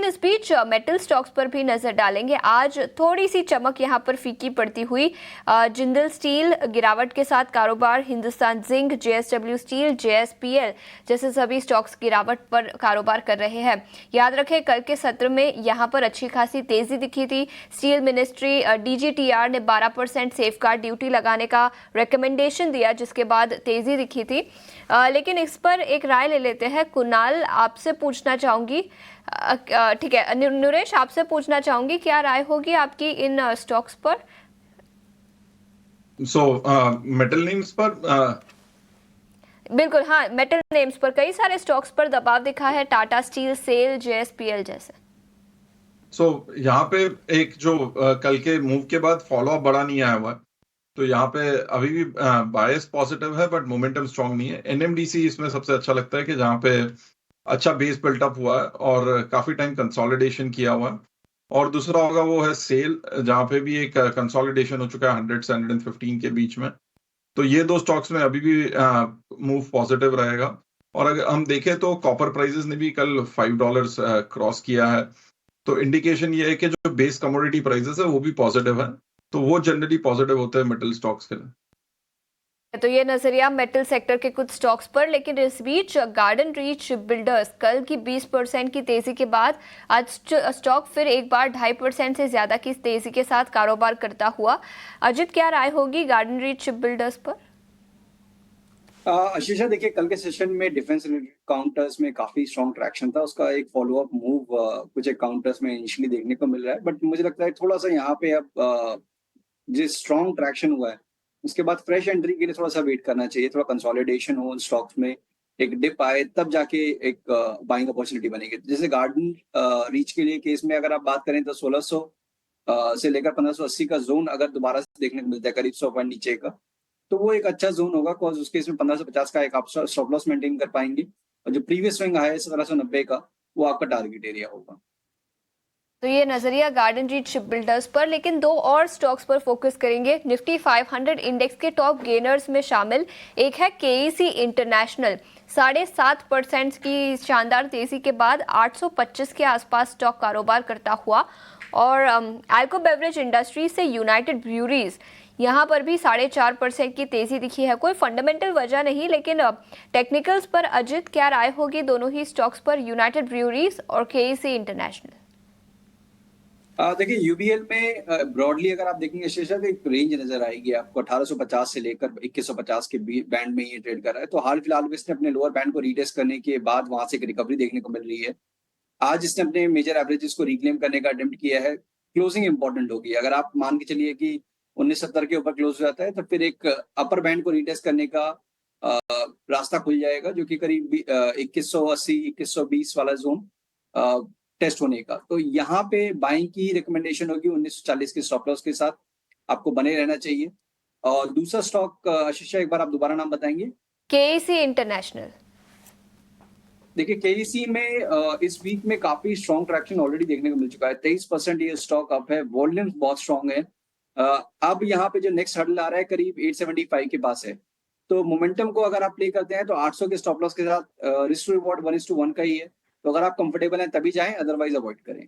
इस बीच metal stocks पर भी नजर डालेंगे। आज थोड़ी सी चमक यहां पर फीकी पड़ती हुई। जिंदल स्टील गिरावट के साथ कारोबार, Hindustan zinc, JSW steel, JSPL जैसे सभी स्टॉक्स गिरावट पर कारोबार कर रहे हैं। याद रखें, कल के सत्र में यहां पर अच्छी खासी तेजी दिखी थी। स्टील मिनिस्ट्री डीजीटीआर ने 12% सेफगार्ड ड्यूटी लगाने का रिकमेंडेशन दिया, जिसके बाद तेजी दिखी थी। लेकिन इस पर एक राय ले लेते हैं। कुणाल, आपसे पूछना चाहूंगी, ठीक है नरेश, आपसे पूछना चाहूंगी, क्या राय होगी आपकी इन स्टॉक्स पर? मेटल नेम्स पर बिल्कुल, हाँ, मेटल नेम्स पर कई सारे स्टॉक्स पर दबाव दिखा है, टाटा स्टील, सेल, जेएसपीएल जैसे। यहाँ पे एक जो कल के मूव के बाद फॉलो अप बड़ा नहीं आया हुआ है, तो यहाँ पे अभी भी बायस पॉजिटिव है, बट मोमेंटम स्ट्रांग नहीं है। एनएमडीसी इसमें सबसे अच्छा लगता है कि जहाँ पे अच्छा बेस बिल्टअप हुआ है और काफी टाइम कंसोलिडेशन किया हुआ है। और दूसरा होगा वो है सेल, जहाँ पे भी एक कंसोलिडेशन हो चुका है 100 से 115 के बीच में। तो ये दो स्टॉक्स में अभी भी मूव पॉजिटिव रहेगा। और अगर हम देखें तो कॉपर प्राइसेस ने भी कल $5 क्रॉस किया है, तो इंडिकेशन ये है कि जो बेस कमोडिटी प्राइसेस है वो भी पॉजिटिव है, तो वो जनरली पॉजिटिव होते हैं मेटल स्टॉक्स के लिए। तो ये नजरिया मेटल सेक्टर के कुछ स्टॉक्स पर। लेकिन इस बीच गार्डन रीच बिल्डर्स कल की 20% की तेजी के बाद आज स्टॉक फिर एक बार 2.5% से ज्यादा की तेजी के साथ कारोबार करता हुआ। अजित, क्या राय होगी गार्डन रीच बिल्डर्स पर? आशीषा, देखिए कल के सेशन में डिफेंस रिलेटेड काउंटर्स में काफी स्ट्रॉन्ग ट्रैक्शन था। उसका एक फॉलो अप मूव कुछ एक काउंटर्स में इनिशियली देखने को मिल रहा है, बट मुझे लगता है थोड़ा सा यहाँ पे अब जो स्ट्रॉन्ग ट्रैक्शन हुआ है उसके बाद फ्रेश एंट्री के लिए थोड़ा सा वेट करना चाहिए। थोड़ा कंसोलिडेशन हो उन स्टॉक्स में, एक डिप आए तब जाके एक बाइंग अपॉर्चुनिटी बनेगी। जैसे गार्डन रीच के लिए केस में अगर आप बात करें तो 1600 से लेकर 1580 का जोन अगर दोबारा से देखने को मिलता है, करीब 100 पॉइंट नीचे का, तो वो एक अच्छा जोन होगा। कॉज उसके इसमें 1550 का एक आप स्टॉप लॉस मेंटेन कर पाएंगे, और जो प्रीवियस स्विंग है 1790 का, वो आपका टारगेट एरिया होगा। तो ये नजरिया गार्डन रीच शिप बिल्डर्स पर। लेकिन दो और स्टॉक्स पर फोकस करेंगे। निफ्टी 500 इंडेक्स के टॉप गेनर्स में शामिल एक है केईसी इंटरनेशनल। 7.5% की शानदार तेजी के बाद 825 के आसपास स्टॉक कारोबार करता हुआ। और अल्को बेवरेज इंडस्ट्री से यूनाइटेड ब्रूअरीज, यहाँ पर भी 4.5% की तेजी दिखी है। कोई फंडामेंटल वजह नहीं, लेकिन टेक्निकल्स पर अजित, क्या राय होगी दोनों ही स्टॉक्स पर, यूनाइटेड ब्रूअरीज और केईसी इंटरनेशनल? देखिए यूबीएल में ब्रॉडली अगर आप देखेंगे शेषा, तो एक रेंज नजर आएगी आपको 1850 से लेकर 2150 के बैंड में ये ट्रेड कर रहा है। तो हाल फिलहाल में इसने अपने लोअर बैंड को रीटेस्ट करने के बाद वहां से एक रिकवरी देखने को मिल रही है। आज इसने अपने मेजर एवरेजेस को रिक्लेम करने का अटेम्प्ट किया है। क्लोजिंग इंपॉर्टेंट होगी। अगर आप मान के चलिए कि 1970 के ऊपर क्लोज हो जाता है, तो फिर एक अपर बैंड को रीटेस्ट करने का रास्ता खुल जाएगा, जो कि करीब 2180 2120 वाला जोन टेस्ट होने का। तो यहाँ पे बाइंग की रिकमेंडेशन होगी 1940 के स्टॉप लॉस के साथ, आपको बने रहना चाहिए। और दूसरा स्टॉक आशीषा, एक बार आप दोबारा नाम बताएंगे? KEC international. देखिए केईसी में इस वीक में काफी स्ट्रॉन्ग ट्रैक्शन ऑलरेडी देखने को मिल चुका है। 23% ये स्टॉक अप है, वॉल्यूम्स बहुत स्ट्रॉन्ग है। अब यहाँ पे जो नेक्स्ट हर्डल आ रहा है करीब 875 के पास है। तो मोमेंटम को अगर आप प्ले करते हैं तो 800 के स्टॉप लॉस के साथ रिस्क टू रिवॉर्ड 1:1 का ही है। तो अगर आप कंफर्टेबल हैं तभी जाएं, अदरवाइज अवॉइड करें।